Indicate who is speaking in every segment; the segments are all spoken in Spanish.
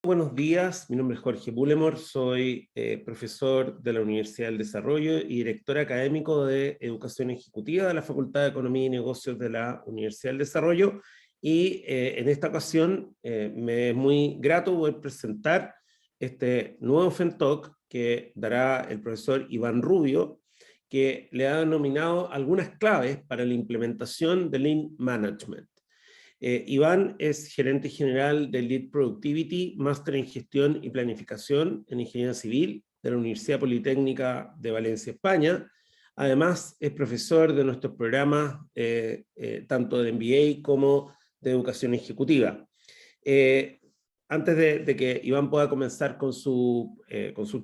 Speaker 1: Buenos días, mi nombre es Jorge Bullemor, soy profesor de la Universidad del Desarrollo y director académico de Educación Ejecutiva de la Facultad de Economía y Negocios de la Universidad del Desarrollo, y en esta ocasión me es muy grato poder presentar este nuevo FENTOC que dará el profesor Iván Rubio, que le ha denominado algunas claves para la implementación del Lean Management. Iván es gerente general del Lead Productivity, máster en gestión y planificación en ingeniería civil de la Universidad Politécnica de Valencia, España. Además, es profesor de nuestros programas tanto de MBA como de educación ejecutiva. Antes de que Iván pueda comenzar con su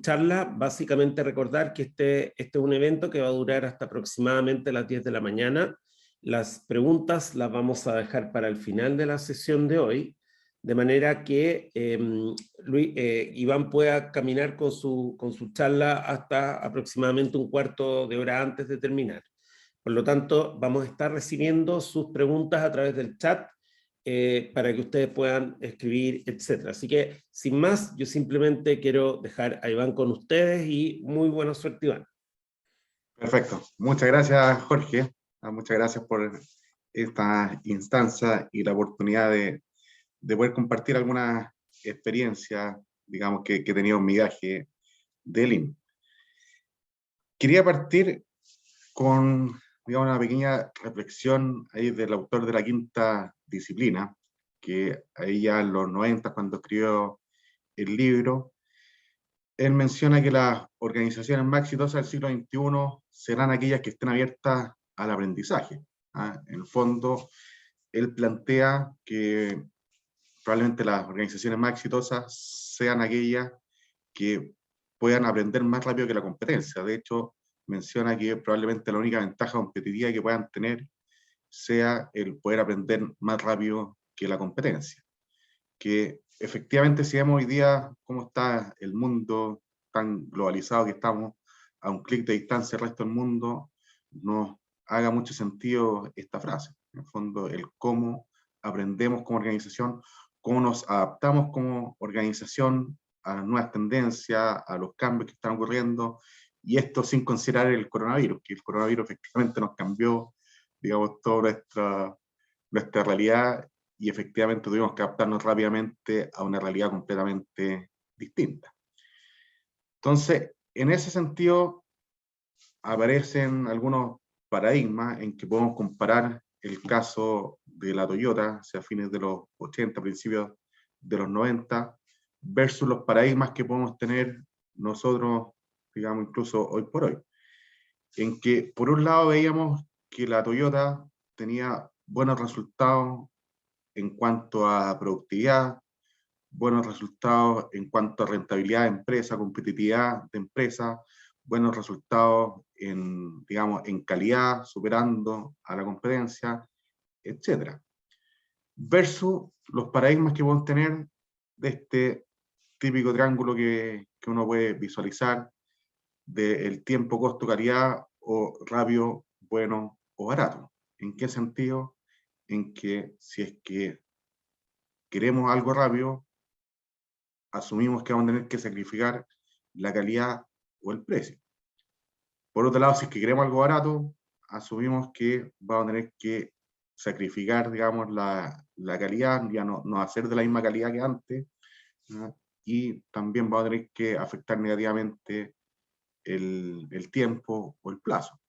Speaker 1: charla, básicamente recordar que este es un evento que va a durar hasta aproximadamente las 10 de la mañana. Las preguntas las vamos a dejar para el final de la sesión de hoy, de manera que Iván pueda caminar con su charla hasta aproximadamente un cuarto de hora antes de terminar. Por lo tanto, vamos a estar recibiendo sus preguntas a través del chat para que ustedes puedan escribir, etc. Así que, sin más, yo simplemente quiero dejar a Iván con ustedes y muy buena suerte, Iván.
Speaker 2: Perfecto. Muchas gracias, Jorge. Muchas gracias por esta instancia y la oportunidad de poder compartir algunas experiencias, digamos, que he tenido en mi viaje de Lean. Quería partir con, digamos, una pequeña reflexión ahí del autor de la quinta disciplina, que ahí ya en los 90, cuando escribió el libro, él menciona que las organizaciones más exitosas del siglo XXI serán aquellas que estén abiertas al aprendizaje. En el fondo, él plantea que probablemente las organizaciones más exitosas sean aquellas que puedan aprender más rápido que la competencia. De hecho, menciona que probablemente la única ventaja competitiva que puedan tener sea el poder aprender más rápido que la competencia. Que efectivamente, si vemos hoy día cómo está el mundo tan globalizado que estamos, a un clic de distancia del resto del mundo, nos haga mucho sentido esta frase. En el fondo, el cómo aprendemos como organización, cómo nos adaptamos como organización a las nuevas tendencias, a los cambios que están ocurriendo, y esto sin considerar el coronavirus, que el coronavirus efectivamente nos cambió, digamos, toda nuestra realidad, y efectivamente tuvimos que adaptarnos rápidamente a una realidad completamente distinta. Entonces, en ese sentido, aparecen algunos paradigmas en que podemos comparar el caso de la Toyota, hacia fines de los 80, principios de los 90, versus los paradigmas que podemos tener nosotros, digamos, incluso hoy por hoy. En que, por un lado, veíamos que la Toyota tenía buenos resultados en cuanto a productividad, buenos resultados en cuanto a rentabilidad de empresa, competitividad de empresa, buenos resultados en, digamos, en calidad, superando a la competencia, etc. Versus los paradigmas que podemos tener de este típico triángulo que uno puede visualizar del tiempo, costo, calidad, o rápido, bueno o barato. ¿En qué sentido? En que si es que queremos algo rápido, asumimos que vamos a tener que sacrificar la calidad o el precio. Por otro lado, si es que queremos algo barato, asumimos que vamos a tener que sacrificar, digamos, la calidad, ya no hacer de la misma calidad que antes, ¿no? Y también vamos a tener que afectar negativamente el tiempo o el plazo.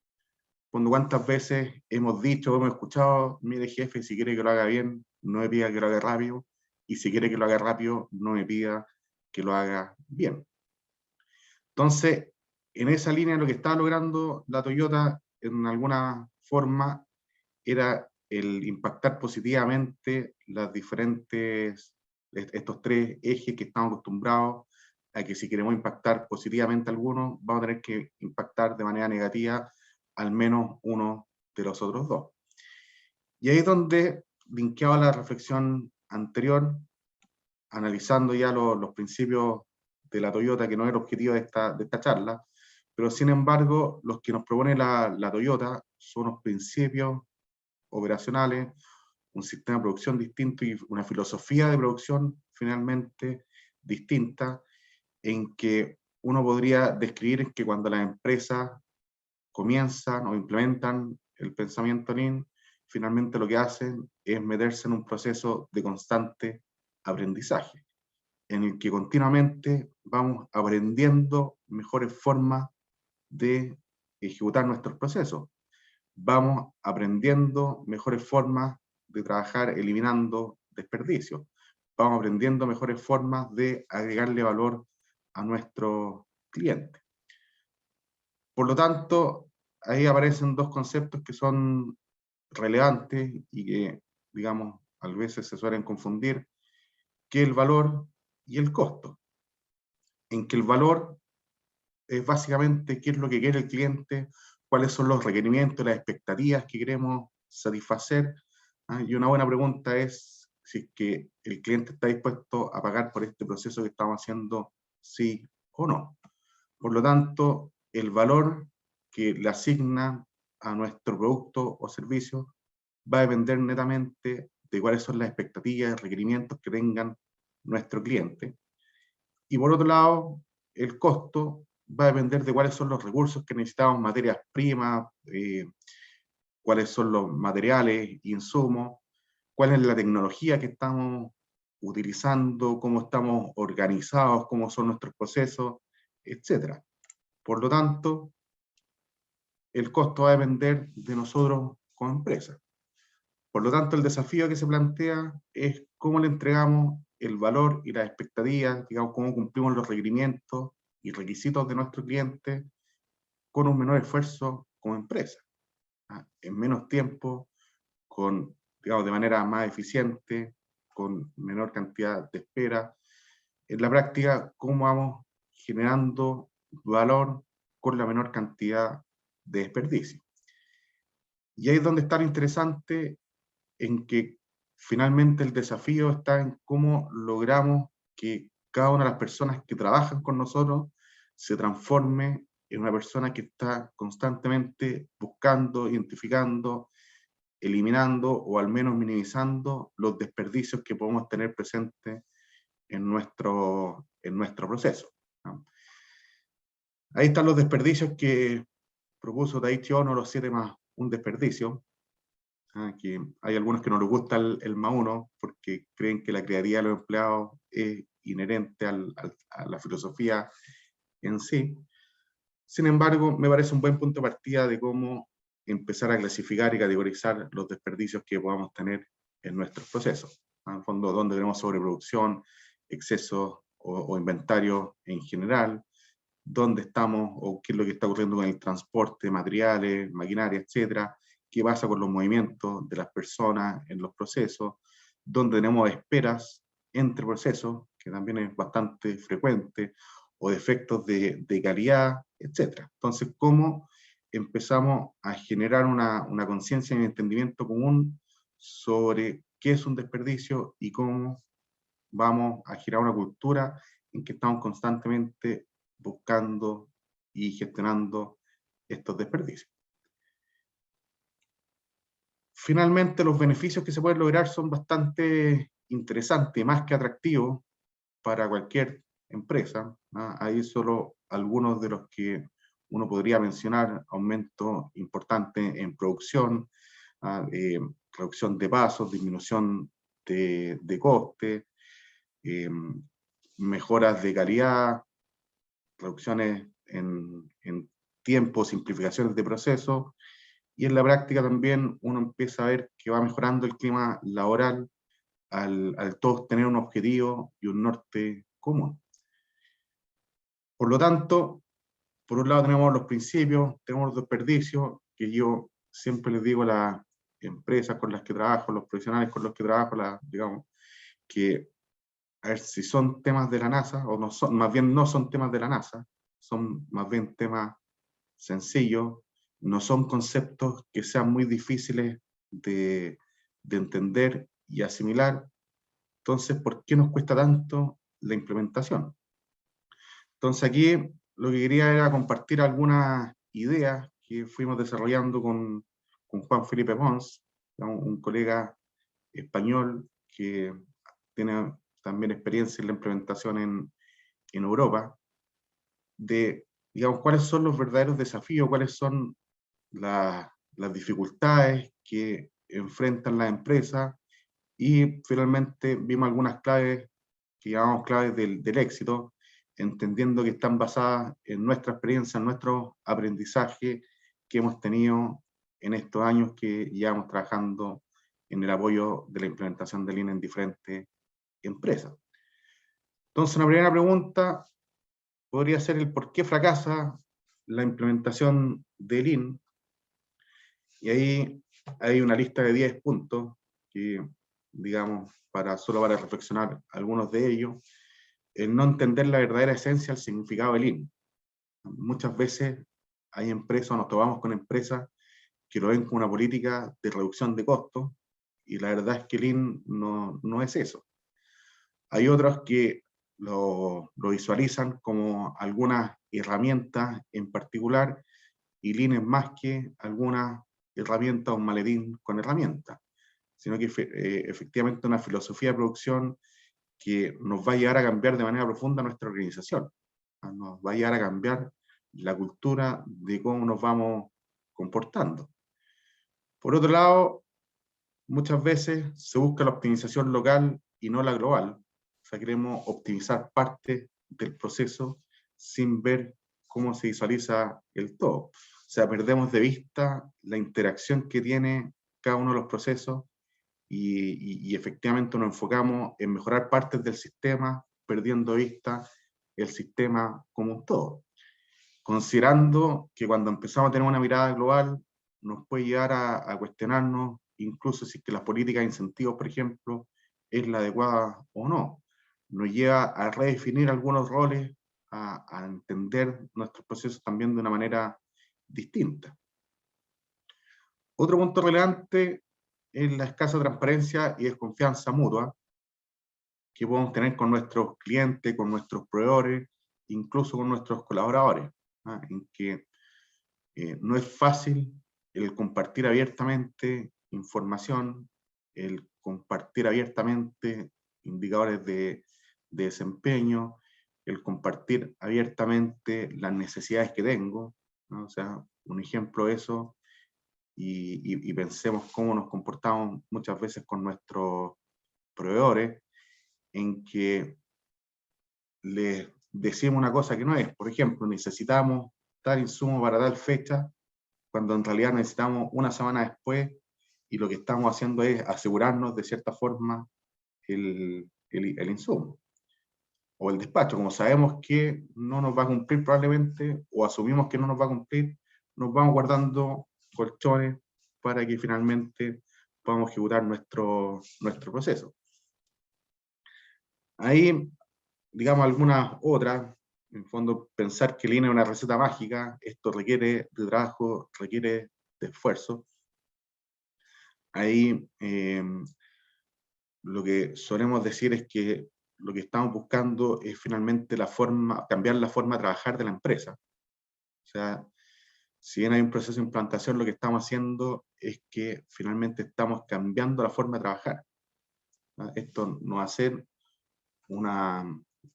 Speaker 2: ¿Cuántas veces hemos dicho, hemos escuchado, mire jefe, si quiere que lo haga bien, no me pida que lo haga rápido, y si quiere que lo haga rápido, no me pida que lo haga bien? Entonces, en esa línea lo que estaba logrando la Toyota, en alguna forma, era el impactar positivamente estos tres ejes que estamos acostumbrados a que si queremos impactar positivamente algunos, vamos a tener que impactar de manera negativa al menos uno de los otros dos. Y ahí es donde, linkeado a la reflexión anterior, analizando ya los principios de la Toyota, que no es el objetivo de esta charla, pero sin embargo, los que nos propone la Toyota son unos principios operacionales, un sistema de producción distinto y una filosofía de producción finalmente distinta, en que uno podría describir que cuando las empresas comienzan o implementan el pensamiento Lean, finalmente lo que hacen es meterse en un proceso de constante aprendizaje, en el que continuamente vamos aprendiendo mejores formas de ejecutar nuestros procesos. Vamos aprendiendo mejores formas de trabajar eliminando desperdicios. Vamos aprendiendo mejores formas de agregarle valor a nuestros clientes. Por lo tanto, ahí aparecen dos conceptos que son relevantes y que, digamos, a veces se suelen confundir, que es el valor y el costo. En que el valor es básicamente qué es lo que quiere el cliente, cuáles son los requerimientos, las expectativas que queremos satisfacer. Y una buena pregunta es si es que el cliente está dispuesto a pagar por este proceso que estamos haciendo, sí o no. Por lo tanto, el valor que le asigna a nuestro producto o servicio va a depender netamente de cuáles son las expectativas, requerimientos que tengan nuestro cliente. Y por otro lado, el costo va a depender de cuáles son los recursos que necesitamos, materias primas, cuáles son los materiales, insumos, cuál es la tecnología que estamos utilizando, cómo estamos organizados, cómo son nuestros procesos, etc. Por lo tanto, el costo va a depender de nosotros como empresa. Por lo tanto, el desafío que se plantea es cómo le entregamos el valor y las expectativas, digamos, cómo cumplimos los requerimientos y requisitos de nuestro cliente con un menor esfuerzo como empresa, en menos tiempo, con, digamos, de manera más eficiente, con menor cantidad de espera. En la práctica, cómo vamos generando valor con la menor cantidad de desperdicio. Y ahí es donde está lo interesante, en que finalmente el desafío está en cómo logramos que cada una de las personas que trabajan con nosotros se transforme en una persona que está constantemente buscando, identificando, eliminando o al menos minimizando los desperdicios que podemos tener presentes en nuestro proceso, ¿no? Ahí están los desperdicios que propuso Daiichi Ono, los 7 más un desperdicio. Que hay algunos que no les gusta el más uno porque creen que la creatividad de los empleados es inherente a la filosofía en sí. Sin embargo, me parece un buen punto de partida de cómo empezar a clasificar y categorizar los desperdicios que podamos tener en nuestros procesos. En el fondo, donde tenemos sobreproducción, exceso o inventario en general, dónde estamos o qué es lo que está ocurriendo con el transporte, materiales, maquinaria, etcétera, qué pasa con los movimientos de las personas en los procesos, dónde tenemos esperas entre procesos, que también es bastante frecuente, o defectos de calidad, etcétera. Entonces, ¿cómo empezamos a generar una conciencia y un entendimiento común sobre qué es un desperdicio y cómo vamos a generar una cultura en que estamos constantemente buscando y gestionando estos desperdicios? Finalmente, los beneficios que se pueden lograr son bastante interesantes, más que atractivos para cualquier empresa, ¿no? Hay solo algunos de los que uno podría mencionar: aumento importante en producción, reducción de pasos, disminución de coste, mejoras de calidad, reducciones en tiempo, simplificaciones de procesos, y en la práctica también uno empieza a ver que va mejorando el clima laboral al todos tener un objetivo y un norte común. Por lo tanto, por un lado tenemos los principios, tenemos los desperdicios, que yo siempre les digo a las empresas con las que trabajo, los profesionales con los que trabajo, digamos, que a ver si son temas de la NASA, o no son, más bien no son temas de la NASA, son más bien temas sencillos, no son conceptos que sean muy difíciles de entender y asimilar. Entonces, ¿por qué nos cuesta tanto la implementación? Entonces aquí lo que quería era compartir algunas ideas que fuimos desarrollando con Juan Felipe Pons, un colega español que tiene también experiencia en la implementación en Europa, de, digamos, cuáles son los verdaderos desafíos, cuáles son las dificultades que enfrentan las empresas, y finalmente vimos algunas claves, que llamamos claves del éxito, entendiendo que están basadas en nuestra experiencia, en nuestro aprendizaje que hemos tenido en estos años que llevamos trabajando en el apoyo de la implementación de Lean en diferentes empresas. Entonces, una primera pregunta podría ser el por qué fracasa la implementación de Lean, y ahí hay una lista de 10 puntos que, digamos, solo para reflexionar algunos de ellos. El no entender la verdadera esencia, el significado de Lean. Muchas veces hay empresas, nos topamos con empresas que lo ven como una política de reducción de costos, y la verdad es que Lean no es eso. Hay otros que lo visualizan como algunas herramientas en particular, y Lean es más que algunas herramientas o un maletín con herramientas, sino que efectivamente una filosofía de producción que nos va a llevar a cambiar de manera profunda nuestra organización. Nos va a llevar a cambiar la cultura de cómo nos vamos comportando. Por otro lado, muchas veces se busca la optimización local y no la global. O sea, queremos optimizar parte del proceso sin ver cómo se visualiza el todo. O sea, perdemos de vista la interacción que tiene cada uno de los procesos, y efectivamente nos enfocamos en mejorar partes del sistema, perdiendo de vista el sistema como un todo. Considerando que cuando empezamos a tener una mirada global, nos puede llevar a cuestionarnos, incluso si es que las políticas de incentivos, por ejemplo, es la adecuada o no. Nos lleva a redefinir algunos roles, a entender nuestros procesos también de una manera distinta. Otro punto relevante es la escasa transparencia y desconfianza mutua que podemos tener con nuestros clientes, con nuestros proveedores, incluso con nuestros colaboradores, en que no es fácil el compartir abiertamente información, el compartir abiertamente indicadores de desempeño, el compartir abiertamente las necesidades que tengo, ¿no? O sea, un ejemplo de eso, y pensemos cómo nos comportamos muchas veces con nuestros proveedores, en que les decimos una cosa que no es. Por ejemplo, necesitamos tal insumo para tal fecha, cuando en realidad necesitamos una semana después, y lo que estamos haciendo es asegurarnos de cierta forma el insumo o el despacho. Como sabemos que no nos va a cumplir probablemente, o asumimos que no nos va a cumplir, nos vamos guardando colchones para que finalmente podamos ejecutar nuestro proceso. Ahí, digamos, algunas otras, en el fondo, pensar que Lean es una receta mágica, esto requiere de trabajo, requiere de esfuerzo. Ahí lo que solemos decir es que lo que estamos buscando es finalmente cambiar la forma de trabajar de la empresa. O sea, si bien hay un proceso de implantación, lo que estamos haciendo es que finalmente estamos cambiando la forma de trabajar. Esto no va a ser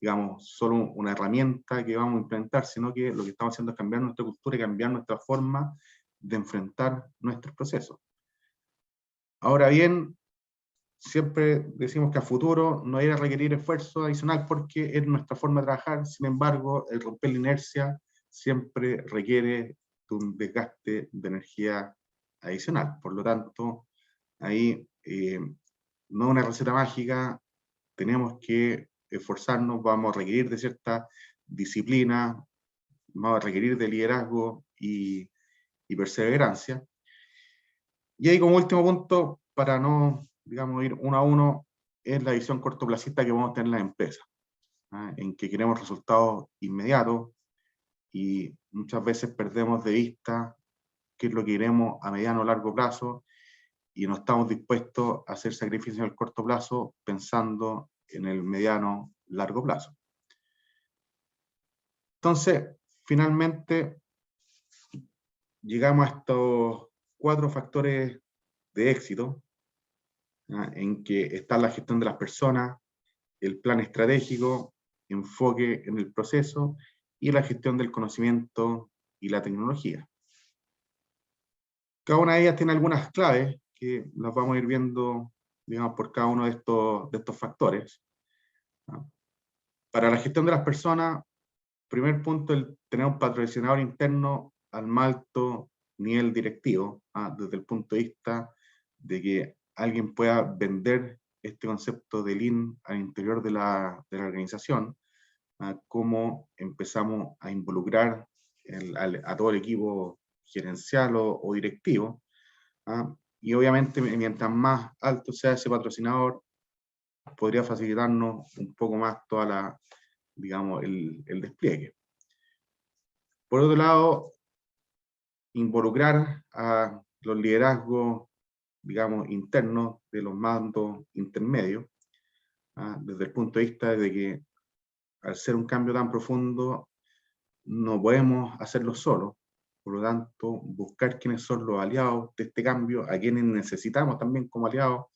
Speaker 2: digamos, solo una herramienta que vamos a implementar, sino que lo que estamos haciendo es cambiar nuestra cultura y cambiar nuestra forma de enfrentar nuestros procesos. Ahora bien, siempre decimos que a futuro no irá a requerir esfuerzo adicional porque es nuestra forma de trabajar. Sin embargo, el romper la inercia siempre requiere de un desgaste de energía adicional. Por lo tanto, ahí no es una receta mágica, tenemos que esforzarnos, vamos a requerir de cierta disciplina, vamos a requerir de liderazgo y perseverancia. Y ahí como último punto, para no, digamos, ir uno a uno, es la visión cortoplacista que vamos a tener en las empresas, en que queremos resultados inmediatos, y muchas veces perdemos de vista qué es lo que queremos a mediano o largo plazo, y no estamos dispuestos a hacer sacrificios en el corto plazo pensando en el mediano largo plazo. Entonces, finalmente, llegamos a estos 4 factores de éxito, en que está la gestión de las personas, el plan estratégico, enfoque en el proceso y la gestión del conocimiento y la tecnología. Cada una de ellas tiene algunas claves que las vamos a ir viendo, digamos, por cada uno de estos factores. Para la gestión de las personas, primer punto, el tener un patrocinador interno al más alto nivel directivo, desde el punto de vista de que alguien pueda vender este concepto de Lean al interior de la organización, cómo empezamos a involucrar a todo el equipo gerencial o directivo, y obviamente mientras más alto sea ese patrocinador, podría facilitarnos un poco más toda la, digamos, el despliegue. Por otro lado, involucrar a los liderazgos, digamos, internos de los mandos intermedios, desde el punto de vista de que al ser un cambio tan profundo, no podemos hacerlo solos. Por lo tanto, buscar quiénes son los aliados de este cambio, a quienes necesitamos también como aliados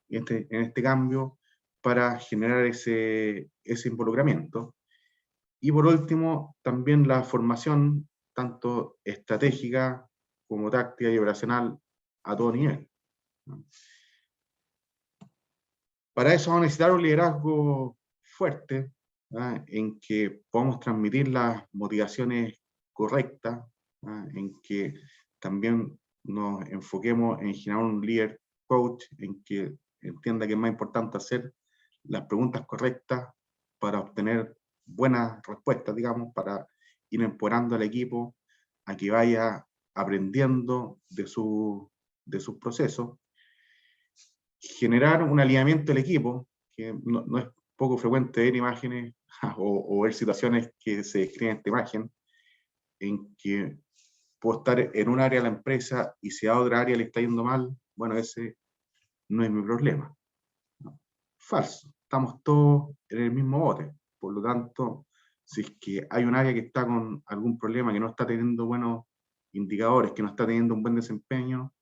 Speaker 2: en este cambio, para generar ese involucramiento. Y por último, también la formación, tanto estratégica como táctica y operacional, a todo nivel. Para eso vamos a necesitar un liderazgo fuerte, en que podamos transmitir las motivaciones correctas, en que también nos enfoquemos en generar un líder coach, en que entienda que es más importante hacer las preguntas correctas para obtener buenas respuestas, digamos, para ir empoderando al equipo a que vaya aprendiendo de sus procesos. Generar un alineamiento del equipo, que no es poco frecuente ver imágenes o ver situaciones que se describen en esta imagen, en que puedo estar en un área de la empresa y si a otra área le está yendo mal, bueno, ese no es mi problema. Falso, estamos todos en el mismo bote. Por lo tanto, si es que hay un área que está con algún problema, que no está teniendo buenos indicadores, que no está teniendo un buen desempeño,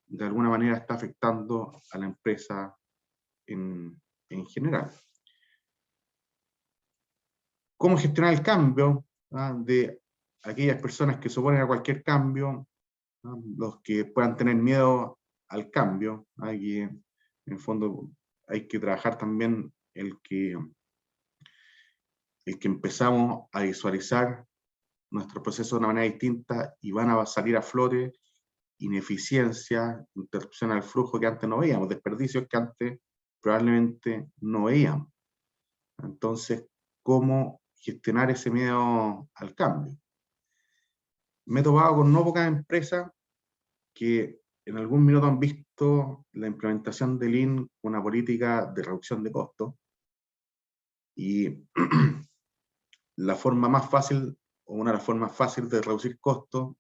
Speaker 2: de alguna manera está afectando a la empresa en general. ¿Cómo gestionar el cambio de aquellas personas que se oponen a cualquier cambio, los que puedan tener miedo al cambio? En el fondo hay que trabajar también el que empezamos a visualizar nuestro proceso de una manera distinta y van a salir a flote ineficiencias, interrupción al flujo que antes no veíamos, desperdicios que antes probablemente no veíamos. Entonces, ¿cómo gestionar ese miedo al cambio? Me he topado con no pocas empresas que en algún minuto han visto la implementación de Lean, una política de reducción de costos, y la forma más fácil, o una de las formas fáciles de reducir costos,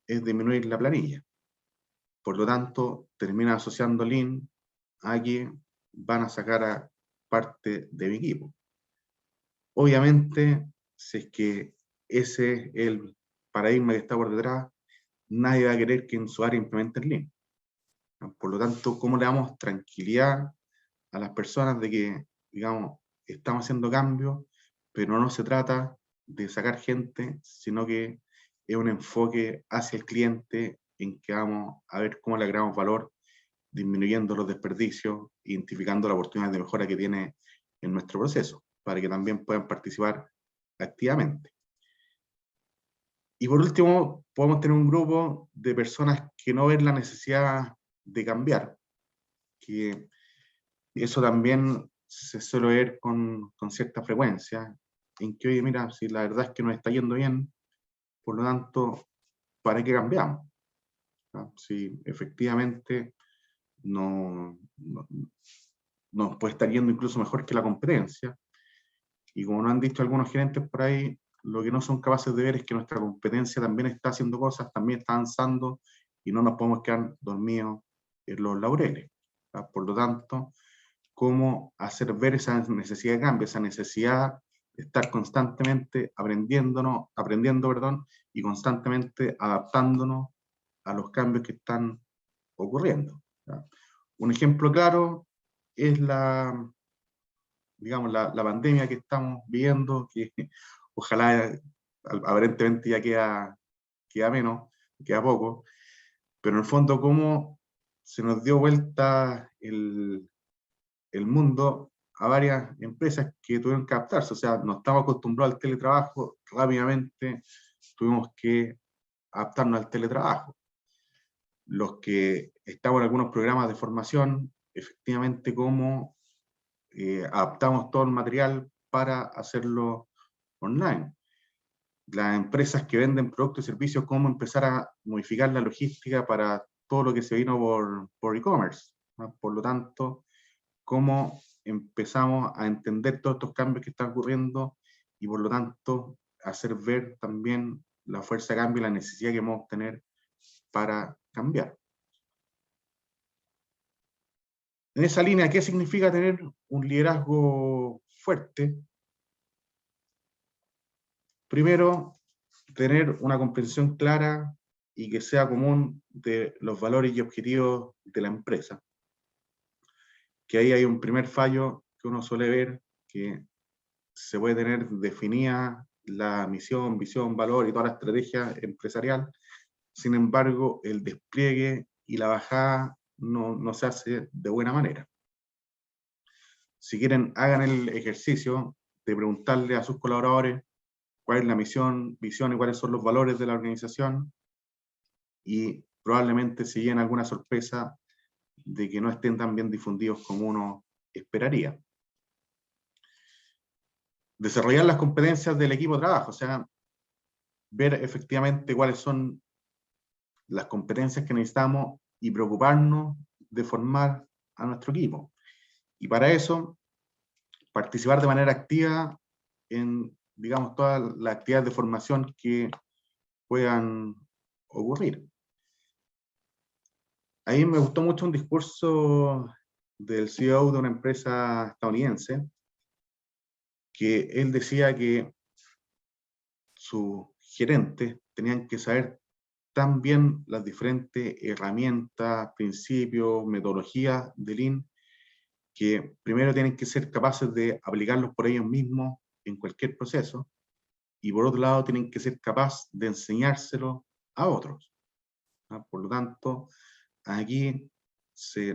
Speaker 2: es disminuir la planilla. Por lo tanto, terminan asociando Lean a que van a sacar a parte de mi equipo. Obviamente, si es que ese es el paradigma que está por detrás, nadie va a querer que en su área implementen Lean. Por lo tanto, ¿cómo le damos tranquilidad a las personas de que, digamos, estamos haciendo cambios, pero no se trata de sacar gente, sino que es un enfoque hacia el cliente en que vamos a ver cómo le agregamos valor, disminuyendo los desperdicios, identificando las oportunidades de mejora que tiene en nuestro proceso, para que también puedan participar activamente. Y por último, podemos tener un grupo de personas que no ven la necesidad de cambiar, que eso también se suele ver con cierta frecuencia, en que, oye, mira, si la verdad es que nos está yendo bien, por lo tanto, ¿para qué cambiamos? Si efectivamente nos puede estar yendo incluso mejor que la competencia, y como nos han dicho algunos gerentes por ahí, lo que no son capaces de ver es que nuestra competencia también está haciendo cosas, también está avanzando, y no nos podemos quedar dormidos en los laureles. Por lo tanto, cómo hacer ver esa necesidad de cambio, esa necesidad de estar constantemente aprendiendo, y constantemente adaptándonos a los cambios que están ocurriendo. Un ejemplo claro es digamos, la pandemia que estamos viviendo, que ojalá aparentemente ya queda menos, queda poco, pero en el fondo cómo se nos dio vuelta el mundo a varias empresas que tuvieron que adaptarse, o sea, no estamos acostumbrados al teletrabajo, rápidamente tuvimos que adaptarnos al teletrabajo. Los que estaban en algunos programas de formación, efectivamente cómo adaptamos todo el material para hacerlo online. Las empresas que venden productos y servicios, cómo empezar a modificar la logística para todo lo que se vino por e-commerce, ¿no? Por lo tanto, cómo empezamos a entender todos estos cambios que están ocurriendo y por lo tanto hacer ver también la fuerza de cambio y la necesidad que vamos a tener para cambiar. En esa línea, ¿qué significa tener un liderazgo fuerte? Primero, tener una comprensión clara y que sea común de los valores y objetivos de la empresa. Que ahí hay un primer fallo que uno suele ver, que se puede tener definida la misión, visión, valor y toda la estrategia empresarial. Sin embargo, el despliegue y la bajada no se hace de buena manera. Si quieren, hagan el ejercicio de preguntarle a sus colaboradores cuál es la misión, visión y cuáles son los valores de la organización, y probablemente se lleven alguna sorpresa de que no estén tan bien difundidos como uno esperaría. Desarrollar las competencias del equipo de trabajo, o sea, ver efectivamente cuáles son las competencias que necesitamos y preocuparnos de formar a nuestro equipo. Y para eso, participar de manera activa en, digamos, todas las actividades de formación que puedan ocurrir. Ahí me gustó mucho un discurso del CEO de una empresa estadounidense, que él decía que sus gerentes tenían que saber tan bien las diferentes herramientas, principios, metodologías de Lean, que primero tienen que ser capaces de aplicarlos por ellos mismos en cualquier proceso, y por otro lado tienen que ser capaces de enseñárselo a otros, ¿no? Por lo tanto, aquí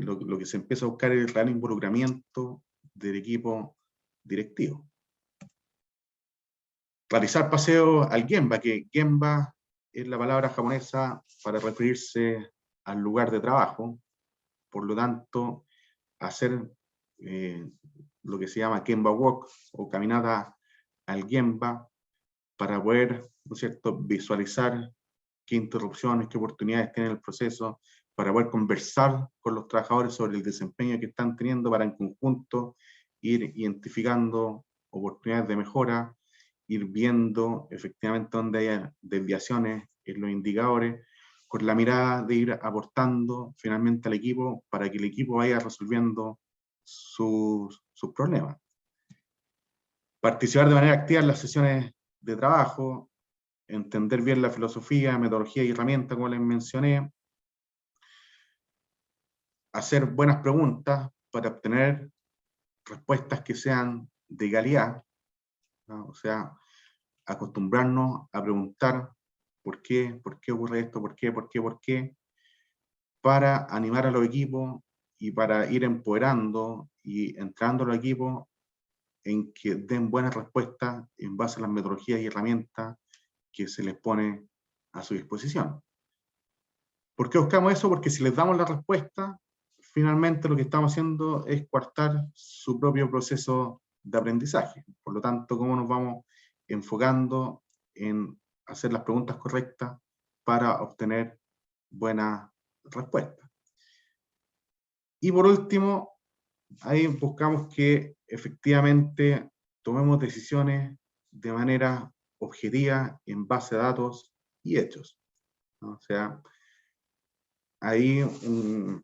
Speaker 2: lo que se empieza a buscar es el real involucramiento del equipo directivo. Realizar paseos al Gemba, que Gemba es la palabra japonesa para referirse al lugar de trabajo. Por lo tanto, hacer lo que se llama Gemba Walk o caminata al Gemba para poder, ¿no es cierto?, visualizar qué interrupciones, qué oportunidades tiene el proceso, para poder conversar con los trabajadores sobre el desempeño que están teniendo, para en conjunto ir identificando oportunidades de mejora, ir viendo efectivamente dónde hay desviaciones en los indicadores, con la mirada de ir aportando finalmente al equipo para que el equipo vaya resolviendo sus problemas. Participar de manera activa en las sesiones de trabajo, entender bien la filosofía, metodología y herramientas, como les mencioné, hacer buenas preguntas para obtener respuestas que sean de calidad, ¿no? O sea, acostumbrarnos a preguntar por qué ocurre esto, por qué, para animar a los equipos y para ir empoderando y entrando a los equipos en que den buenas respuestas en base a las metodologías y herramientas que se les pone a su disposición. ¿Por qué buscamos eso? Porque si les damos la respuesta, finalmente lo que estamos haciendo es coartar su propio proceso de aprendizaje. Por lo tanto, ¿cómo nos vamos enfocando en hacer las preguntas correctas para obtener buenas respuestas? Y por último, ahí buscamos que efectivamente tomemos decisiones de manera objetiva en base a datos y hechos, ¿no? O sea, ahí un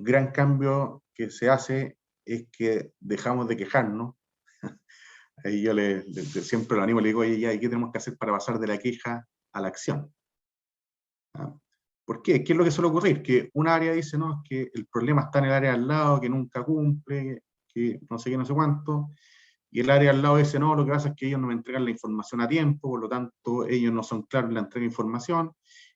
Speaker 2: gran cambio que se hace es que dejamos de quejarnos. Ahí yo siempre lo animo, le digo, oye, ya, ¿y qué tenemos que hacer para pasar de la queja a la acción? ¿Ah? ¿Por qué? ¿Qué es lo que suele ocurrir? Que un área dice, no, es que el problema está en el área al lado, que nunca cumple, que no sé qué, no sé cuánto, y el área al lado dice, no, lo que pasa es que ellos no me entregan la información a tiempo, por lo tanto ellos no son claros en la entrega de información,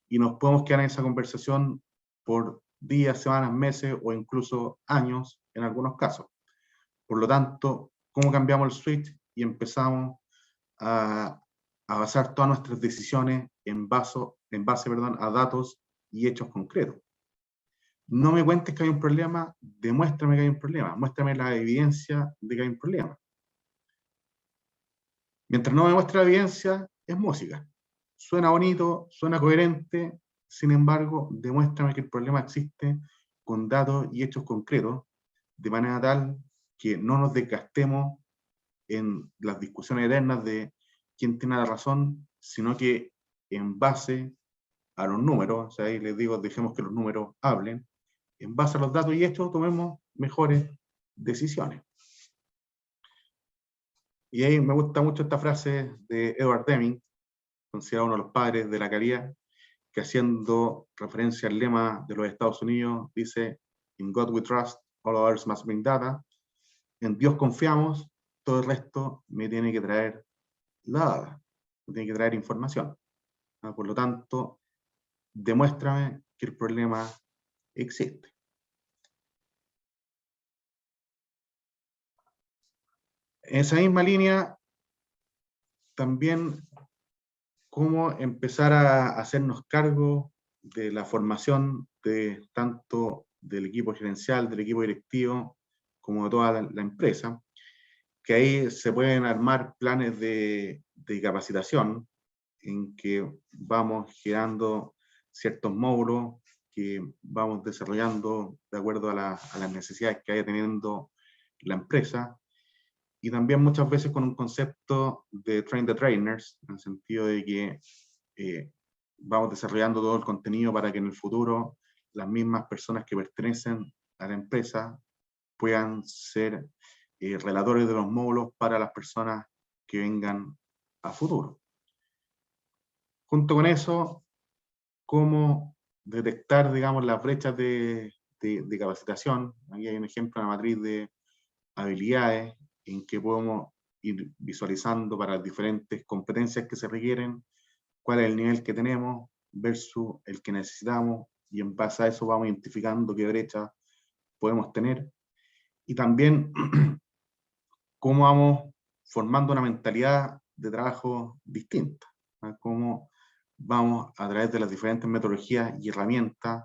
Speaker 2: y nos podemos quedar en esa conversación por días, semanas, meses o incluso años en algunos casos. Por lo tanto, ¿cómo cambiamos el switch y empezamos a basar todas nuestras decisiones en base, a datos y hechos concretos? No me cuentes que hay un problema, demuéstrame que hay un problema, muéstrame la evidencia de que hay un problema. Mientras no me muestre la evidencia, es música. Suena bonito, suena coherente, sin embargo, demuéstrame que el problema existe con datos y hechos concretos, de manera tal que no nos desgastemos en las discusiones eternas de quién tiene la razón, sino que en base a los números, o sea, ahí les digo, dejemos que los números hablen, en base a los datos y hechos tomemos mejores decisiones. Y ahí me gusta mucho esta frase de Edward Deming, considerado uno de los padres de la calidad, que haciendo referencia al lema de los Estados Unidos, dice, "In God we trust, all others must bring data". En Dios confiamos, todo el resto me tiene que traer la data, me tiene que traer información. Por lo tanto, demuéstrame que el problema existe. En esa misma línea, también cómo empezar a hacernos cargo de la formación de tanto del equipo gerencial, del equipo directivo, como de toda la empresa, que ahí se pueden armar planes de capacitación en que vamos generando ciertos módulos que vamos desarrollando de acuerdo a las necesidades que vaya teniendo la empresa, y también muchas veces con un concepto de train the trainers, en el sentido de que vamos desarrollando todo el contenido para que en el futuro las mismas personas que pertenecen a la empresa puedan ser relatores de los módulos para las personas que vengan a futuro. Junto con eso, cómo detectar, digamos, las brechas de capacitación. Aquí hay un ejemplo en la matriz de habilidades en que podemos ir visualizando para las diferentes competencias que se requieren, cuál es el nivel que tenemos versus el que necesitamos, y en base a eso vamos identificando qué brecha podemos tener. Y también cómo vamos formando una mentalidad de trabajo distinta, ¿no? Cómo vamos a través de las diferentes metodologías y herramientas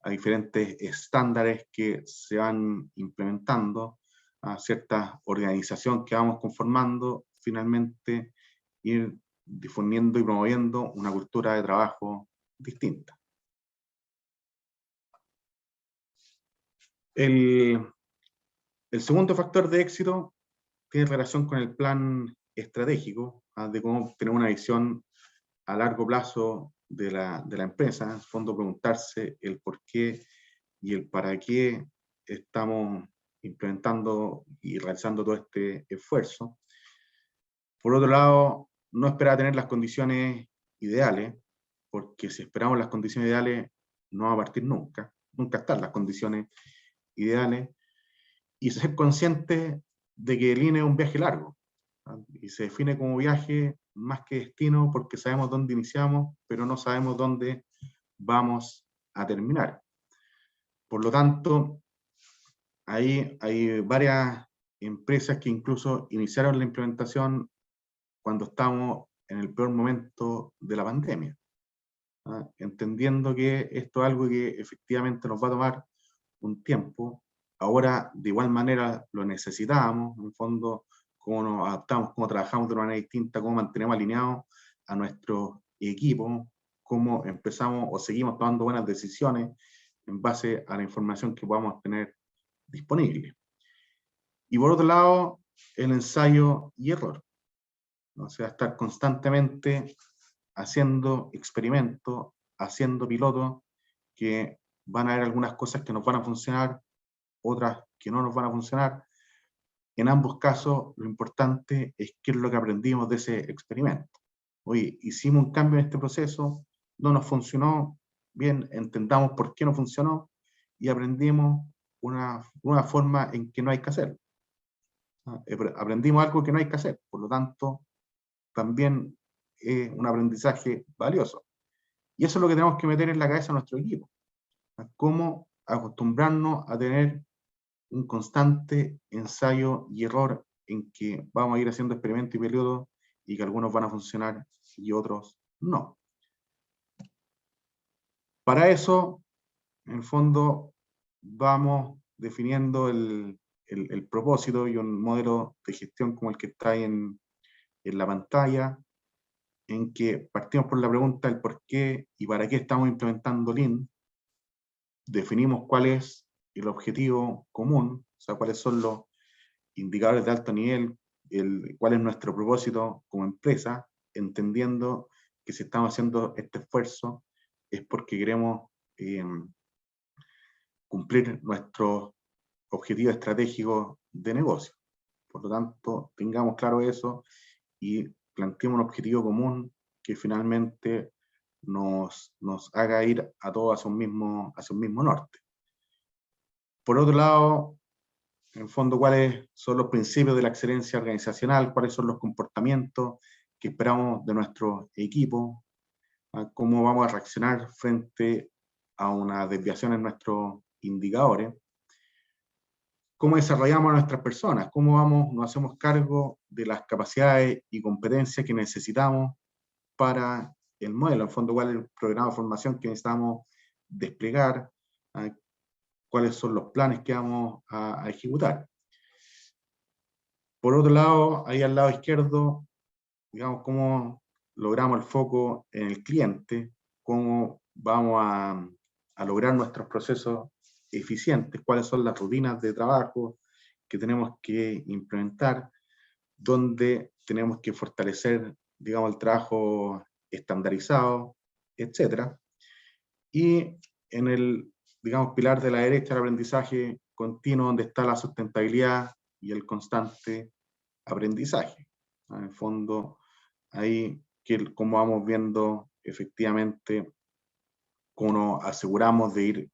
Speaker 2: a diferentes estándares que se van implementando, a cierta organización que vamos conformando, finalmente ir difundiendo y promoviendo una cultura de trabajo distinta. El segundo factor de éxito tiene relación con el plan estratégico, de cómo tener una visión a largo plazo de la empresa. En el fondo, preguntarse el por qué y el para qué estamos implementando y realizando todo este esfuerzo. Por otro lado, no esperar a tener las condiciones ideales, porque si esperamos las condiciones ideales, no va a partir nunca, nunca están las condiciones ideales, y ser consciente de que el INE es un viaje largo, ¿no? Y se define como viaje más que destino, porque sabemos dónde iniciamos, pero no sabemos dónde vamos a terminar. Por lo tanto, ahí hay varias empresas que incluso iniciaron la implementación cuando estamos en el peor momento de la pandemia, ¿no? Entendiendo que esto es algo que efectivamente nos va a tomar un tiempo. Ahora, de igual manera, lo necesitábamos, en el fondo, cómo nos adaptamos, cómo trabajamos de una manera distinta, cómo mantenemos alineados a nuestro equipo, cómo empezamos o seguimos tomando buenas decisiones en base a la información que podamos tener disponible. Y por otro lado, el ensayo y error. O sea, estar constantemente haciendo experimentos, haciendo pilotos, que van a haber algunas cosas que nos van a funcionar, otras que no nos van a funcionar. En ambos casos, lo importante es qué es lo que aprendimos de ese experimento. Oye, hicimos un cambio en este proceso, no nos funcionó, bien, entendamos por qué no funcionó y aprendimos una forma en que no hay que hacerlo. Aprendimos algo que no hay que hacer, por lo tanto, también es un aprendizaje valioso. Y eso es lo que tenemos que meter en la cabeza a nuestro equipo. Cómo acostumbrarnos a tener un constante ensayo y error en que vamos a ir haciendo experimentos y periodos y que algunos van a funcionar y otros no. Para eso, en el fondo, vamos definiendo el propósito y un modelo de gestión como el que está ahí en la pantalla, en que partimos por la pregunta del por qué y para qué estamos implementando Lean, definimos cuál es el objetivo común, o sea, cuáles son los indicadores de alto nivel, cuál es nuestro propósito como empresa, entendiendo que si estamos haciendo este esfuerzo es porque queremos cumplir nuestros objetivos estratégicos de negocio. Por lo tanto, tengamos claro eso y planteemos un objetivo común que finalmente nos haga ir a todos hacia un mismo norte. Por otro lado, en el fondo, cuáles son los principios de la excelencia organizacional, cuáles son los comportamientos que esperamos de nuestro equipo, cómo vamos a reaccionar frente a una desviación en nuestros indicadores, cómo desarrollamos a nuestras personas, cómo nos hacemos cargo de las capacidades y competencias que necesitamos para el modelo, en el fondo cuál es el programa de formación que necesitamos desplegar, cuáles son los planes que vamos a ejecutar. Por otro lado, ahí al lado izquierdo, digamos, cómo logramos el foco en el cliente, cómo vamos a lograr nuestros procesos eficientes, cuáles son las rutinas de trabajo que tenemos que implementar, dónde tenemos que fortalecer, digamos, el trabajo estandarizado, etcétera. Y en el, digamos, pilar de la derecha, el aprendizaje continuo, donde está la sustentabilidad y el constante aprendizaje. En el fondo, ahí, como vamos viendo efectivamente, cómo nos aseguramos de ir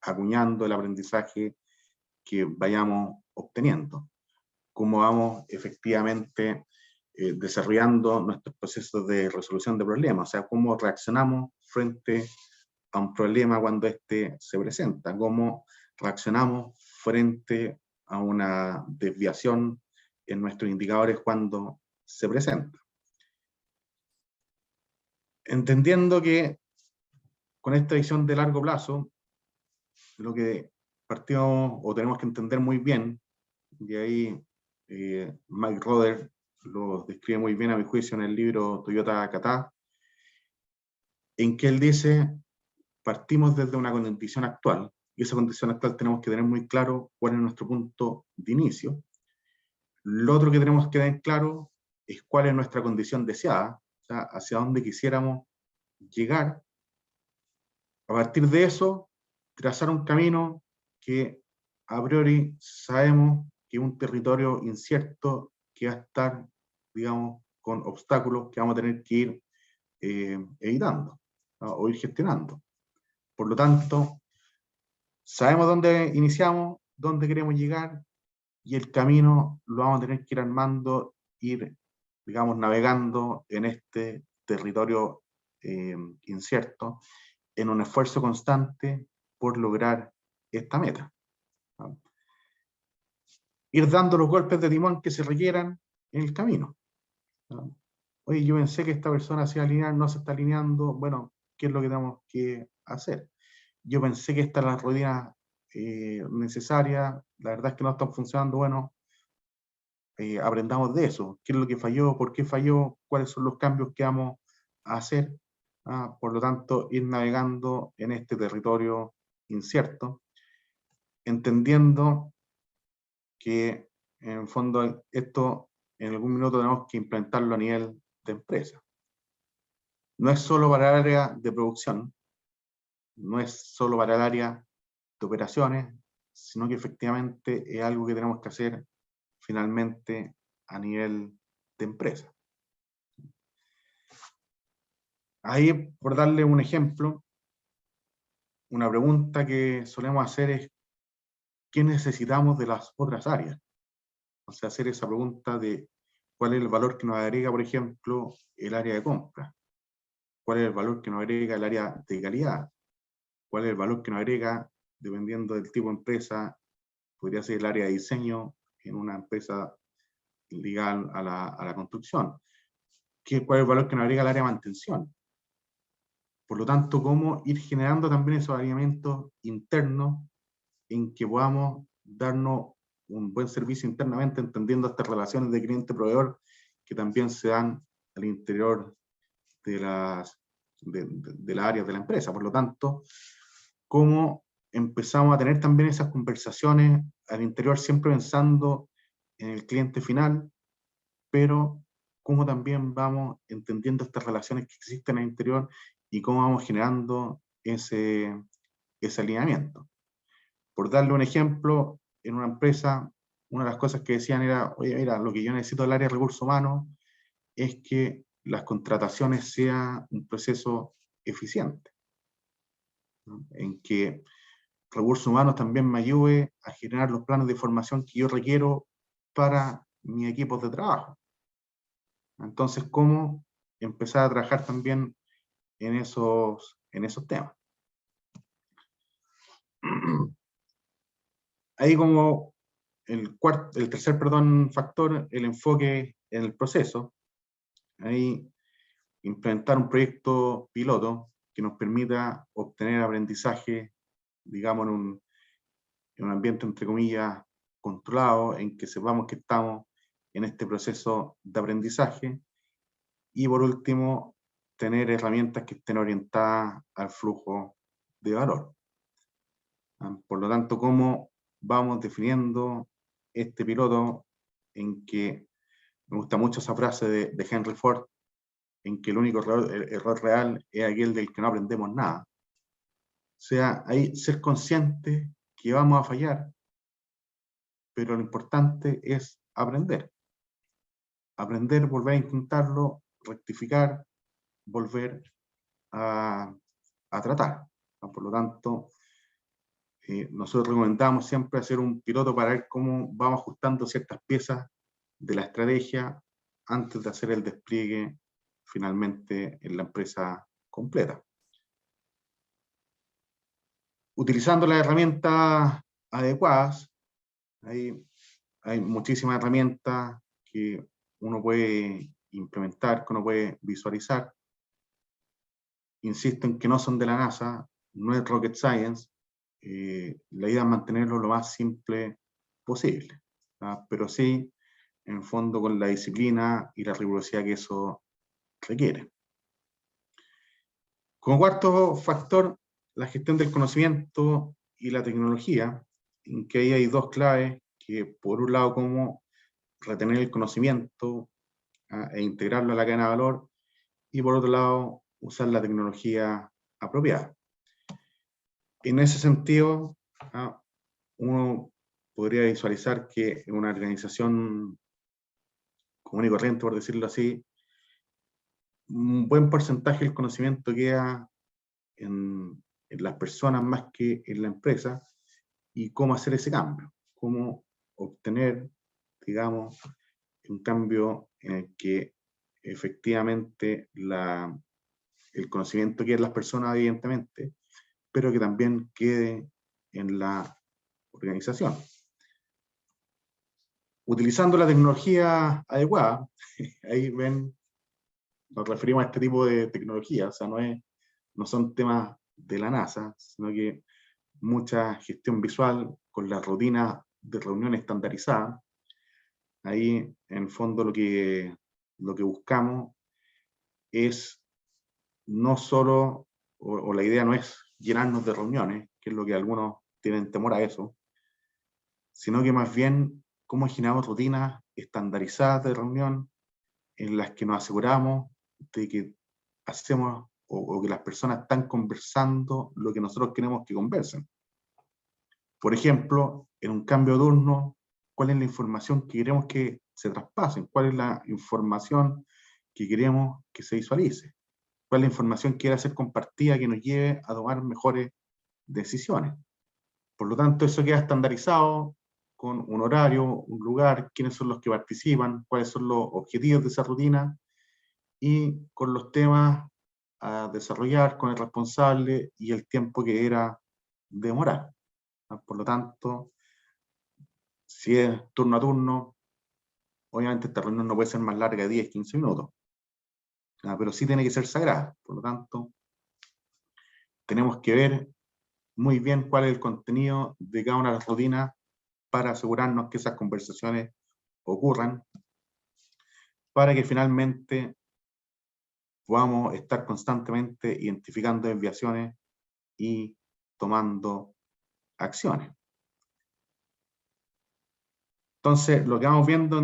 Speaker 2: acuñando el aprendizaje que vayamos obteniendo, cómo vamos efectivamente desarrollando nuestros procesos de resolución de problemas, o sea, cómo reaccionamos frente a un problema cuando éste se presenta, cómo reaccionamos frente a una desviación en nuestros indicadores cuando se presenta. Entendiendo que con esta visión de largo plazo, lo que partimos o tenemos que entender muy bien, y ahí Mike Roder lo describe muy bien a mi juicio en el libro Toyota Kata, en que él dice, partimos desde una condición actual, y esa condición actual tenemos que tener muy claro cuál es nuestro punto de inicio. Lo otro que tenemos que tener claro es cuál es nuestra condición deseada, o sea, hacia dónde quisiéramos llegar. A partir de eso, trazar un camino que a priori sabemos que es un territorio incierto que va a estar, digamos, con obstáculos que vamos a tener que ir evitando, ¿no? O ir gestionando. Por lo tanto, sabemos dónde iniciamos, dónde queremos llegar, y el camino lo vamos a tener que ir armando, ir, digamos, navegando en este territorio incierto, en un esfuerzo constante por lograr esta meta, ¿no? Ir dando los golpes de timón que se requieran en el camino, ¿no? Oye, yo pensé que esta persona se iba a alinear, no se está alineando, bueno, ¿qué es lo que tenemos que hacer? Yo pensé que esta era la rutina necesaria, la verdad es que no están funcionando, bueno, aprendamos de eso, qué es lo que falló, por qué falló, cuáles son los cambios que vamos a hacer. Por lo tanto, ir navegando en este territorio incierto, entendiendo que en el fondo esto en algún minuto tenemos que implementarlo a nivel de empresa. No es solo para el área de producción, no es solo para el área de operaciones, sino que efectivamente es algo que tenemos que hacer finalmente a nivel de empresa. Ahí, por darle un ejemplo, una pregunta que solemos hacer es, ¿qué necesitamos de las otras áreas? O sea, hacer esa pregunta de cuál es el valor que nos agrega, por ejemplo, el área de compra, cuál es el valor que nos agrega el área de calidad, cuál es el valor que nos agrega, dependiendo del tipo de empresa, podría ser el área de diseño en una empresa ligada a la construcción, cuál es el valor que nos agrega el área de mantención. Por lo tanto, cómo ir generando también esos alineamientos internos en que podamos darnos un buen servicio internamente, entendiendo estas relaciones de cliente-proveedor que también se dan al interior de las áreas de la empresa. Por lo tanto, cómo empezamos a tener también esas conversaciones al interior, siempre pensando en el cliente final, pero cómo también vamos entendiendo estas relaciones que existen al interior y cómo vamos generando ese alineamiento. Por darle un ejemplo, en una empresa, una de las cosas que decían era, oye, mira, lo que yo necesito del área de recursos humanos es que las contrataciones sean un proceso eficiente, ¿no? En que recursos humanos también me ayude a generar los planes de formación que yo requiero para mis equipos de trabajo. Entonces, ¿cómo empezar a trabajar también en esos temas? Ahí como el tercer, factor, el enfoque en el proceso. Ahí implementar un proyecto piloto que nos permita obtener aprendizaje, digamos, en un ambiente, entre comillas, controlado, en que sepamos que estamos en este proceso de aprendizaje. Y por último, tener herramientas que estén orientadas al flujo de valor. Por lo tanto, ¿cómo vamos definiendo este piloto? En que me gusta mucho esa frase de Henry Ford, en que el único error real es aquel del que no aprendemos nada. O sea, ahí ser consciente que vamos a fallar, pero lo importante es aprender. Aprender, volver a intentarlo, rectificar, volver a tratar. Por lo tanto, nosotros recomendamos siempre hacer un piloto para ver cómo vamos ajustando ciertas piezas de la estrategia antes de hacer el despliegue finalmente en la empresa completa. Utilizando las herramientas adecuadas, hay muchísimas herramientas que uno puede implementar, que uno puede visualizar. Insisto en que no son de la NASA, no es rocket science. La idea es mantenerlo lo más simple posible, ¿verdad? Pero sí, en el fondo, con la disciplina y la rigurosidad que eso requiere. Como cuarto factor, la gestión del conocimiento y la tecnología, en que ahí hay dos claves, que por un lado, cómo retener el conocimiento e integrarlo a la cadena de valor, y por otro lado, usar la tecnología apropiada. En ese sentido, uno podría visualizar que en una organización común y corriente, por decirlo así, un buen porcentaje del conocimiento queda en las personas más que en la empresa, y cómo hacer ese cambio, cómo obtener, digamos, un cambio en el que efectivamente el conocimiento quede en las personas, evidentemente, pero que también quede en la organización. Utilizando la tecnología adecuada, ahí ven, nos referimos a este tipo de tecnología, o sea, no son temas de la NASA, sino que mucha gestión visual con la rutina de reunión estandarizada. Ahí, en el fondo, lo que buscamos es no solo, o la idea no es llenarnos de reuniones, que es lo que algunos tienen temor a eso, sino que más bien cómo generamos rutinas estandarizadas de reunión en las que nos aseguramos de que hacemos o que las personas están conversando lo que nosotros queremos que conversen. Por ejemplo, en un cambio de turno, ¿cuál es la información que queremos que se traspasen? ¿Cuál es la información que queremos que se visualice? ¿Cuál es la información que quiere ser compartida que nos lleve a tomar mejores decisiones? Por lo tanto, eso queda estandarizado con un horario, un lugar, quiénes son los que participan, cuáles son los objetivos de esa rutina y con los temas a desarrollar con el responsable y el tiempo que era demorar. Por lo tanto, si es turno a turno, obviamente esta reunión no puede ser más larga de 10, 15 minutos, pero sí tiene que ser sagrada. Por lo tanto, tenemos que ver muy bien cuál es el contenido de cada una de las rutinas para asegurarnos que esas conversaciones ocurran, para que finalmente podamos estar constantemente identificando desviaciones y tomando acciones. Entonces, lo que vamos viendo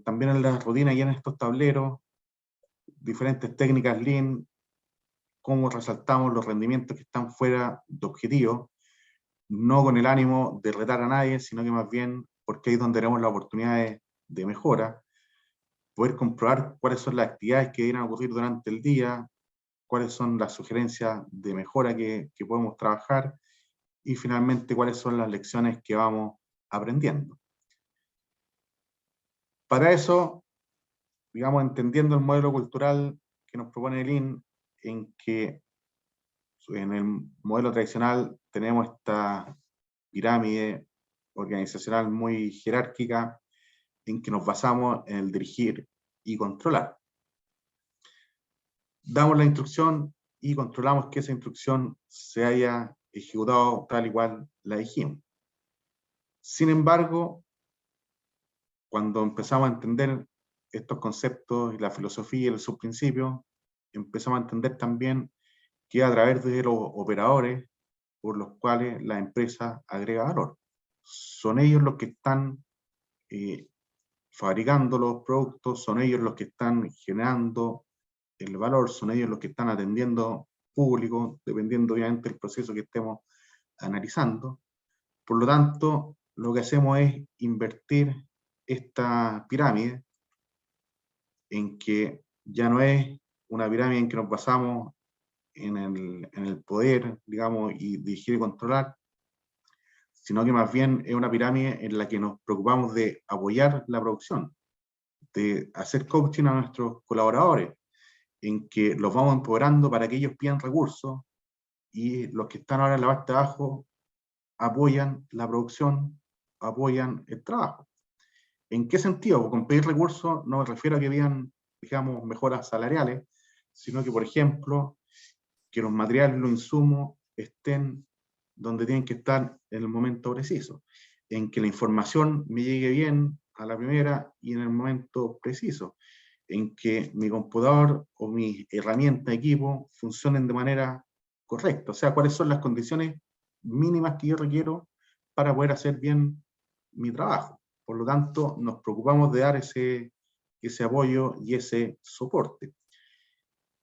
Speaker 2: también en las rutinas y en estos tableros, diferentes técnicas Lean, cómo resaltamos los rendimientos que están fuera de objetivo, no con el ánimo de retar a nadie, sino que más bien porque ahí es donde tenemos las oportunidades de mejora, poder comprobar cuáles son las actividades que deben ocurrir durante el día, cuáles son las sugerencias de mejora que podemos trabajar y finalmente cuáles son las lecciones que vamos aprendiendo. Para eso, digamos, entendiendo el modelo cultural que nos propone el Lean, en que en el modelo tradicional tenemos esta pirámide organizacional muy jerárquica en que nos basamos en el dirigir y controlar. Damos la instrucción y controlamos que esa instrucción se haya ejecutado tal y cual la dijimos. Sin embargo, cuando empezamos a entender estos conceptos y la filosofía y sus principios, empezamos a entender también que a través de los operadores por los cuales la empresa agrega valor. Son ellos los que están fabricando los productos, son ellos los que están generando el valor, son ellos los que están atendiendo público, dependiendo obviamente del proceso que estemos analizando. Por lo tanto, lo que hacemos es invertir esta pirámide en que ya no es una pirámide en que nos basamos en el poder, digamos, y dirigir y controlar, sino que más bien es una pirámide en la que nos preocupamos de apoyar la producción, de hacer coaching a nuestros colaboradores, en que los vamos empoderando para que ellos pidan recursos y los que están ahora en la parte de abajo apoyan la producción, apoyan el trabajo. ¿En qué sentido? Con pedir recursos no me refiero a que pidan, digamos, mejoras salariales, sino que, por ejemplo, que los materiales, los insumos estén donde tienen que estar en el momento preciso, en que la información me llegue bien a la primera y en el momento preciso, en que mi computador o mi herramienta de equipo funcionen de manera correcta, o sea, cuáles son las condiciones mínimas que yo requiero para poder hacer bien mi trabajo. Por lo tanto, nos preocupamos de dar ese apoyo y ese soporte.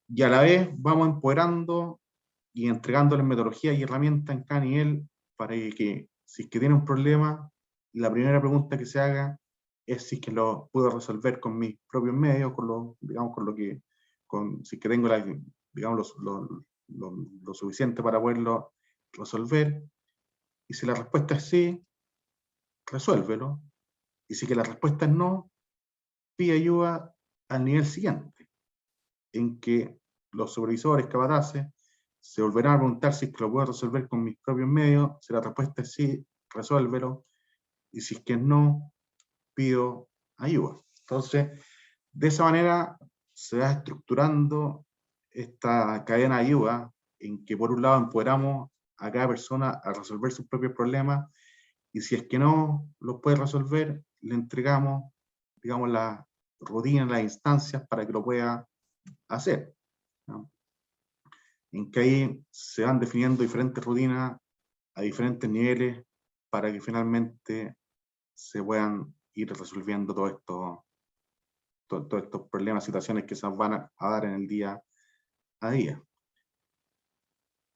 Speaker 2: Y a la vez vamos empoderando y entregándoles metodología y herramientas en cada nivel para que, si es que tiene un problema, la primera pregunta que se haga es si es que lo puedo resolver con mis propios medios, con lo, digamos, con lo que, si es que tengo digamos, lo suficiente para poderlo resolver. Y si la respuesta es sí, resuélvelo. Y si que la respuesta es no, pide ayuda al nivel siguiente, en que los supervisores, capataces, se volverán a preguntar si es que lo puedo resolver con mis propios medios. Si la respuesta es sí, resuélvelo. Y si es que no, pido ayuda. Entonces, de esa manera se va estructurando esta cadena de ayuda en que por un lado empoderamos a cada persona a resolver sus propios problemas y si es que no los puede resolver, le entregamos, digamos, la rutina, las instancias para que lo pueda hacer, ¿no? En que ahí se van definiendo diferentes rutinas a diferentes niveles para que finalmente se puedan ir resolviendo todos estos problemas, situaciones que se nos van a dar en el día a día.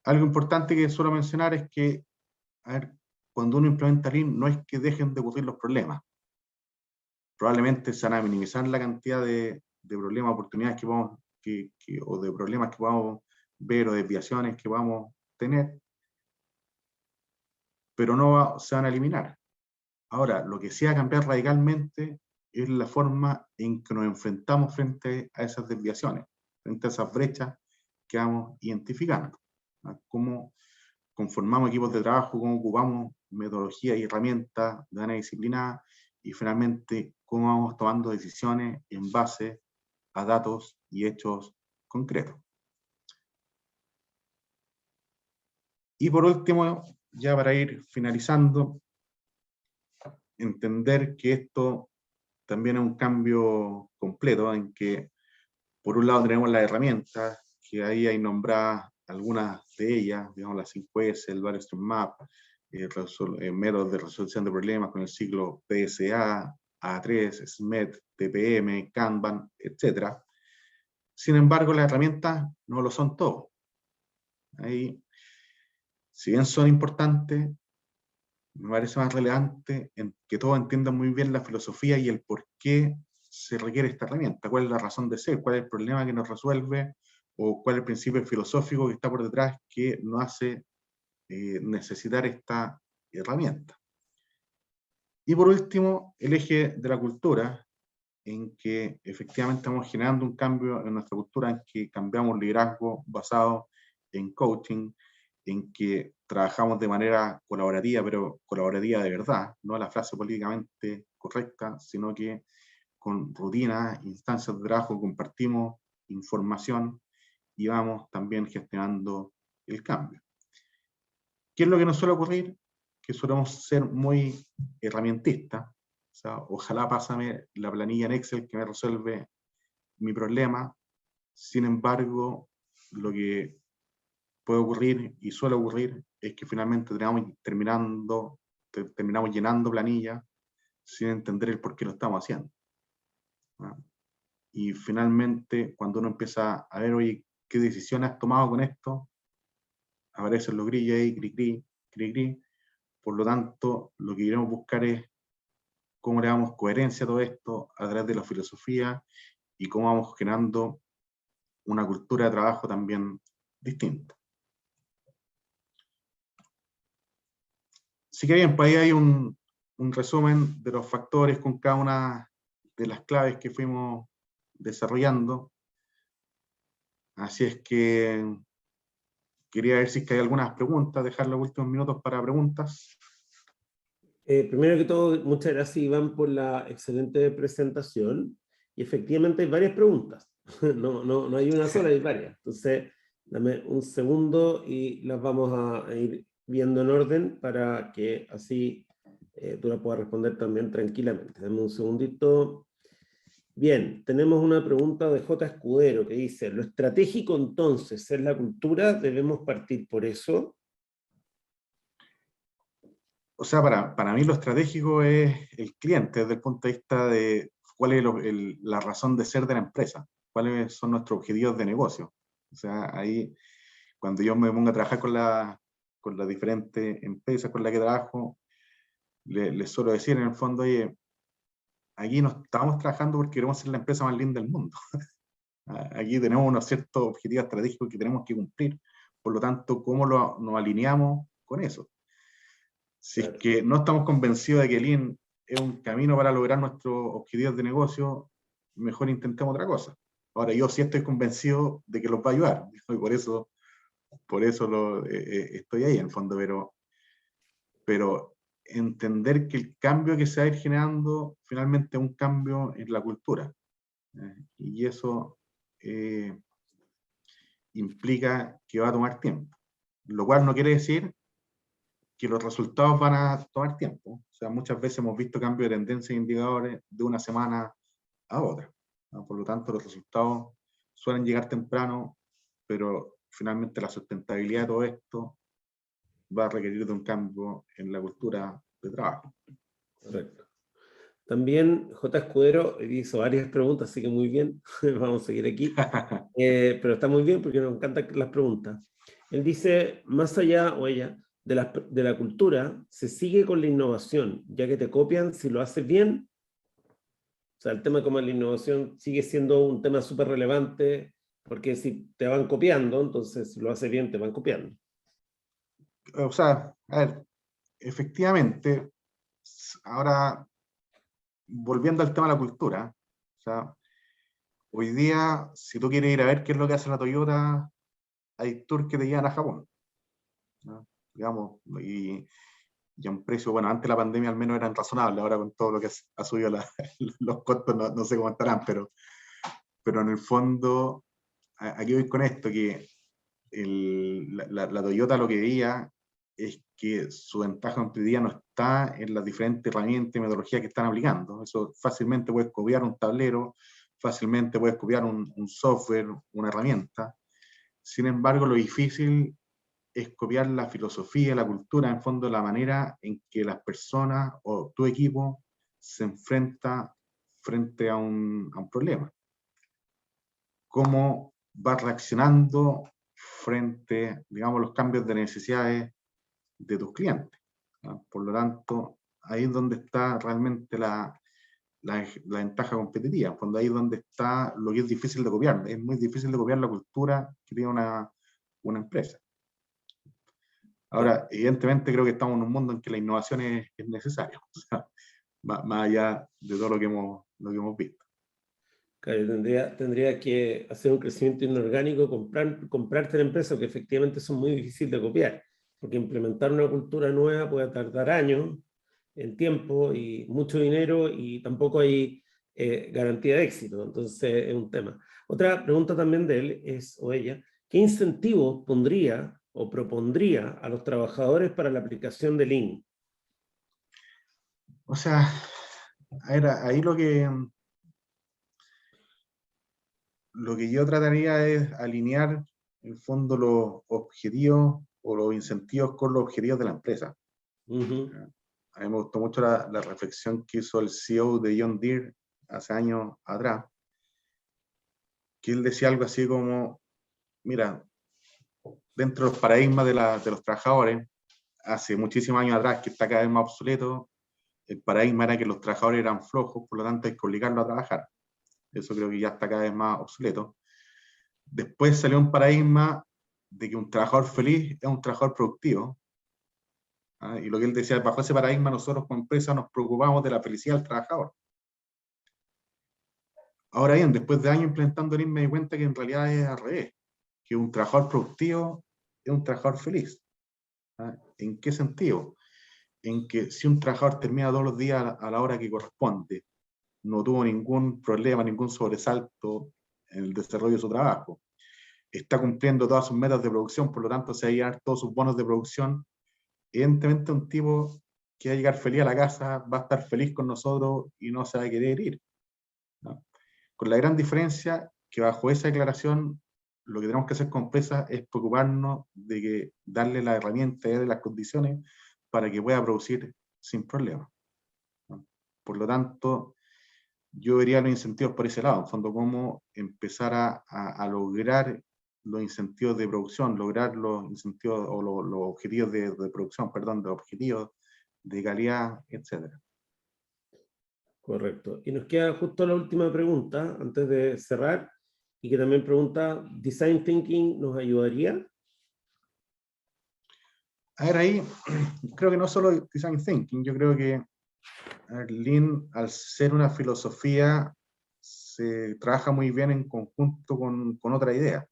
Speaker 2: Algo importante que suelo mencionar es que, a ver, cuando uno implementa Lean no es que dejen de ocurrir los problemas. Probablemente se van a minimizar la cantidad de problemas, oportunidades que vamos, o de problemas que podamos ver o desviaciones que vamos a tener, pero no se van a eliminar. Ahora, lo que sí va a cambiar radicalmente es la forma en que nos enfrentamos frente a esas desviaciones, frente a esas brechas que vamos identificando. Cómo conformamos equipos de trabajo, cómo ocupamos metodología y herramientas de manera disciplinada, y finalmente cómo vamos tomando decisiones en base a datos y hechos concretos. Y por último, ya para ir finalizando, entender que esto también es un cambio completo en que, por un lado, tenemos las herramientas, que ahí hay nombradas algunas de ellas, digamos, las 5S, el Value Stream Map, métodos de resolución de problemas con el ciclo PSA, A3, SMET, TPM, Kanban, etc. Sin embargo, las herramientas no lo son todo. Ahí, si bien son importantes, me parece más relevante que todos entiendan muy bien la filosofía y el por qué se requiere esta herramienta, cuál es la razón de ser, cuál es el problema que nos resuelve, o cuál es el principio filosófico que está por detrás que nos hace necesitar esta herramienta. Y por último, el eje de la cultura, en que efectivamente estamos generando un cambio en nuestra cultura, en que cambiamos liderazgo basado en coaching, en que trabajamos de manera colaborativa, pero colaborativa de verdad, no la frase políticamente correcta, sino que con rutinas, instancias de trabajo, compartimos información y vamos también gestionando el cambio. ¿Qué es lo que nos suele ocurrir? Que solemos ser muy herramientistas. O sea, ojalá pásame la planilla en Excel que me resuelve mi problema. Sin embargo, lo que puede ocurrir y suele ocurrir es que finalmente terminamos llenando planillas sin entender el por qué lo estamos haciendo. Y finalmente, cuando uno empieza a ver, oye, ¿qué decisión has tomado con esto? Aparecen los grillos ahí, cri, cri, cri, cri. Por lo tanto, lo que queremos buscar es cómo le damos coherencia a todo esto a través de la filosofía y cómo vamos generando una cultura de trabajo también distinta. Así que bien, pues ahí hay un resumen de los factores con cada una de las claves que fuimos desarrollando. Así es que quería ver si es que hay algunas preguntas, dejar los últimos minutos para preguntas.
Speaker 1: Primero que todo, muchas gracias, Iván, por la excelente presentación. Y efectivamente hay varias preguntas. No hay una sola, hay varias. Entonces, dame un segundo y las vamos a ir viendo en orden para que así tú las puedas responder también tranquilamente. Dame un segundito. Bien, tenemos una pregunta de J. Escudero que dice, ¿lo estratégico entonces es la cultura? ¿Debemos partir por eso?
Speaker 2: O sea, para mí lo estratégico es el cliente desde el punto de vista de cuál es la razón de ser de la empresa, cuáles son nuestros objetivos de negocio. O sea, ahí, cuando yo me pongo a trabajar con las diferentes empresas con las que trabajo, les suelo decir en el fondo, oye, aquí no estamos trabajando porque queremos ser la empresa más linda del mundo. Aquí tenemos unos ciertos objetivos estratégicos que tenemos que cumplir. Por lo tanto, ¿cómo nos alineamos con eso? Si es que no estamos convencidos de que Lean es un camino para lograr nuestros objetivos de negocio, mejor intentemos otra cosa. Ahora, yo sí estoy convencido de que los va a ayudar, y por eso estoy ahí en el fondo, pero entender que el cambio que se va a ir generando finalmente es un cambio en la cultura. Y eso implica que va a tomar tiempo. Lo cual no quiere decir que los resultados van a tomar tiempo. O sea, muchas veces hemos visto cambios de tendencia e indicadores de una semana a otra, ¿no? Por lo tanto, los resultados suelen llegar temprano, pero finalmente la sustentabilidad de todo esto va a requerir de un cambio en la cultura de trabajo.
Speaker 1: Correcto. También J. Escudero hizo varias preguntas, así que muy bien, vamos a seguir aquí. Pero está muy bien porque nos encantan las preguntas. Él dice, más allá, o ella, de la cultura, se sigue con la innovación, ya que te copian si lo haces bien. O sea, el tema como la innovación sigue siendo un tema súper relevante, porque si te van copiando, entonces si lo haces bien, te van copiando.
Speaker 2: O sea, a ver, efectivamente, ahora, volviendo al tema de la cultura, o sea, hoy día, si tú quieres ir a ver qué es lo que hace la Toyota, hay tours que te llevan a Japón, ¿no? Digamos, y a un precio, bueno, antes de la pandemia al menos eran razonables, ahora con todo lo que ha subido los costos, no sé cómo estarán, pero en el fondo, aquí voy con esto, que la Toyota lo que veía es que su ventaja competitiva no está en las diferentes herramientas y metodologías que están aplicando. Eso fácilmente puedes copiar un tablero, fácilmente puedes copiar un software, una herramienta. Sin embargo, lo difícil es copiar la filosofía, la cultura, en fondo la manera en que las personas o tu equipo se enfrenta frente a un problema. Cómo va reaccionando frente, digamos, los cambios de necesidades de tus clientes, ¿no? Por lo tanto, ahí es donde está realmente la ventaja competitiva, cuando ahí es donde está lo que es difícil de copiar. Es muy difícil de copiar la cultura que tiene una empresa. Ahora, evidentemente creo que estamos en un mundo en que la innovación es necesaria, o sea, más allá de todo lo que hemos visto.
Speaker 1: Claro, tendría que hacer un crecimiento inorgánico, comprarte la empresa, que efectivamente son muy difíciles de copiar, porque implementar una cultura nueva puede tardar años en tiempo y mucho dinero y tampoco hay garantía de éxito, entonces es un tema. Otra pregunta también de él es, o ella, ¿qué incentivos pondría o propondría a los trabajadores para la aplicación de Lean?
Speaker 2: O sea, ahí lo que yo trataría es alinear en el fondo los objetivos o los incentivos con los objetivos de la empresa. A mí me gustó mucho la reflexión que hizo el CEO de John Deere hace años atrás, que él decía algo así como, mira, dentro de los paradigmas de los trabajadores, hace muchísimos años atrás, que está cada vez más obsoleto, el paradigma era que los trabajadores eran flojos, por lo tanto hay que obligarlos a trabajar. Eso creo que ya está cada vez más obsoleto. Después salió un paradigma de que un trabajador feliz es un trabajador productivo. ¿Ah? Y lo que él decía, bajo ese paradigma nosotros como empresa nos preocupamos de la felicidad del trabajador. Ahora bien, después de años implementando el me di cuenta que en realidad es al revés, que un trabajador productivo es un trabajador feliz. ¿Ah? ¿En qué sentido? En que si un trabajador termina todos los días a la hora que corresponde, no tuvo ningún problema, ningún sobresalto en el desarrollo de su trabajo, está cumpliendo todas sus metas de producción, por lo tanto se va a llevar todos sus bonos de producción, evidentemente un tipo que va a llegar feliz a la casa, va a estar feliz con nosotros y no se va a querer ir, ¿no? Con la gran diferencia que bajo esa declaración lo que tenemos que hacer como empresa es preocuparnos de que darle la herramienta y las condiciones para que pueda producir sin problema, ¿no? Por lo tanto, yo vería los incentivos por ese lado, en fondo, cómo empezar a lograr los incentivos de producción, lograr los incentivos o los objetivos de producción, perdón, de objetivos de calidad, etcétera.
Speaker 1: Correcto. Y nos queda justo la última pregunta antes de cerrar, y que también pregunta, ¿Design Thinking nos ayudaría?
Speaker 2: A ver, ahí creo que no solo Design Thinking, yo creo que Lean, al ser una filosofía, se trabaja muy bien en conjunto con otra idea,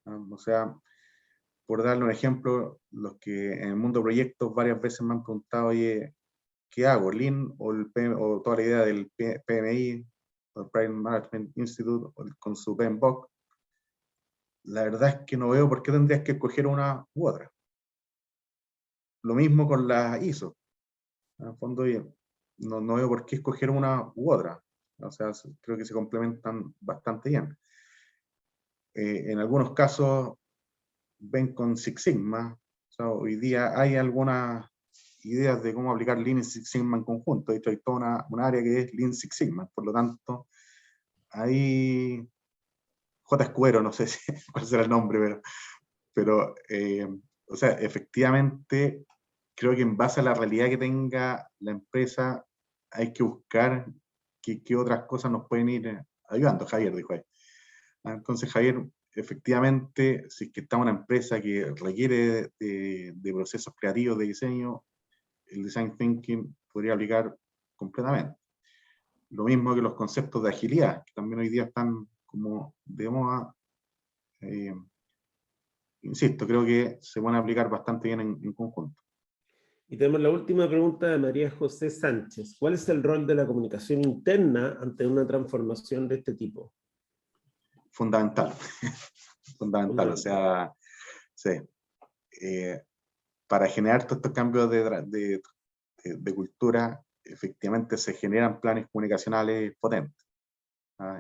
Speaker 2: ¿no? O sea, por darle un ejemplo, los que en el mundo de proyectos varias veces me han preguntado, oye, ¿qué hago? ¿Lean o toda la idea del PMI, o el Project Management Institute, con su PMBOK? La verdad es que no veo por qué tendrías que escoger una u otra. Lo mismo con la ISO. En el fondo, no veo por qué escoger una u otra. O sea, creo que se complementan bastante bien. En algunos casos ven con Six Sigma. O sea, hoy día hay algunas ideas de cómo aplicar Lean y Six Sigma en conjunto. De hecho, hay toda una área que es Lean Six Sigma. Por lo tanto, ahí J. Escudero, no sé cuál será el nombre, pero o sea, efectivamente, creo que en base a la realidad que tenga la empresa, hay que buscar qué otras cosas nos pueden ir ayudando. Javier dijo ahí. Entonces, Javier, efectivamente, si es que está una empresa que requiere de procesos creativos de diseño, el design thinking podría aplicar completamente. Lo mismo que los conceptos de agilidad, que también hoy día están como de moda. Insisto, creo que se van a aplicar bastante bien en conjunto.
Speaker 1: Y tenemos la última pregunta de María José Sánchez. ¿Cuál es el rol de la comunicación interna ante una transformación de este tipo?
Speaker 2: Fundamental. Fundamental, o sea, sí. Para generar todos estos cambios de cultura, efectivamente se generan planes comunicacionales potentes,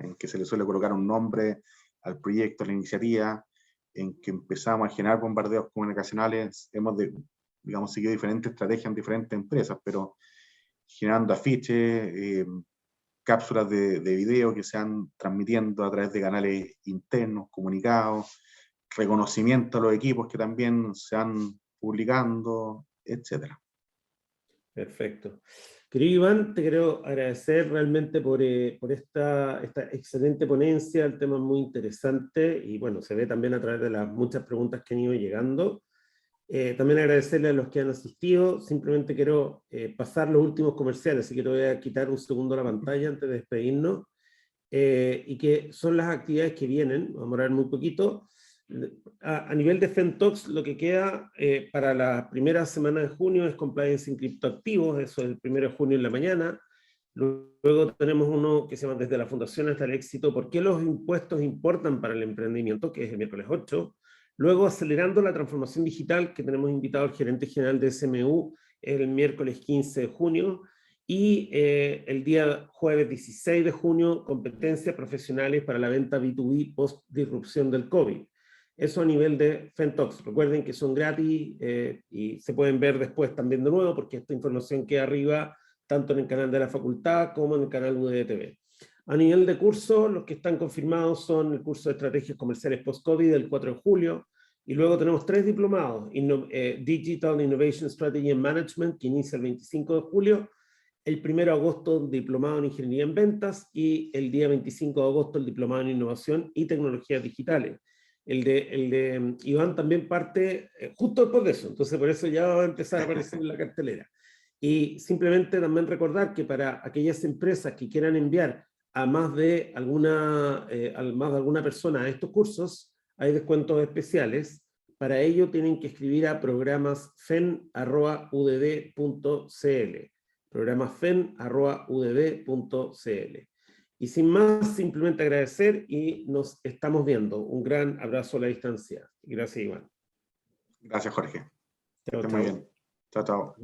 Speaker 2: en que se le suele colocar un nombre al proyecto, a la iniciativa, en que empezamos a generar bombardeos comunicacionales. Hemos, digamos, seguido diferentes estrategias en diferentes empresas, pero generando afiches, cápsulas de video que se van transmitiendo a través de canales internos, comunicados, reconocimiento a los equipos que también se van publicando, etcétera.
Speaker 1: Perfecto. Querido Iván, te quiero agradecer realmente por esta excelente ponencia. El tema es muy interesante y bueno, se ve también a través de las muchas preguntas que han ido llegando. También agradecerle a los que han asistido. Simplemente quiero pasar los últimos comerciales, así que te voy a quitar un segundo la pantalla antes de despedirnos. Y que son las actividades que vienen, vamos a morar muy poquito. A nivel de FENTOX, lo que queda para la primera semana de junio es compliance en criptoactivos, eso es el 1 de junio en la mañana. Luego tenemos uno que se llama Desde la Fundación hasta el Éxito, ¿por qué los impuestos importan para el emprendimiento?, que es el miércoles 8. Luego, Acelerando la Transformación Digital, que tenemos invitado al gerente general de SMU el miércoles 15 de junio. Y el día jueves 16 de junio, competencias profesionales para la venta B2B post-disrupción del COVID. Eso a nivel de FENTOX. Recuerden que son gratis y se pueden ver después también de nuevo, porque esta información queda arriba tanto en el canal de la facultad como en el canal UDTV. A nivel de curso, los que están confirmados son el curso de estrategias comerciales post-COVID del 4 de julio, y luego tenemos 3 diplomados, Digital Innovation Strategy and Management, que inicia el 25 de julio, el 1 de agosto diplomado en Ingeniería en Ventas, y el día 25 de agosto el diplomado en Innovación y Tecnologías Digitales. El de Iván también parte justo después de eso, entonces por eso ya va a empezar a aparecer en la cartelera. Y simplemente también recordar que para aquellas empresas que quieran enviar a más de alguna persona a estos cursos, hay descuentos especiales. Para ello tienen que escribir a programasfen@udd.cl. programasfen@udd.cl. Y sin más, simplemente agradecer y nos estamos viendo. Un gran abrazo a la distancia. Gracias, Iván.
Speaker 2: Gracias, Jorge. Que
Speaker 1: Chao,
Speaker 2: esté muy
Speaker 1: chao.
Speaker 2: bien. Chao, chao.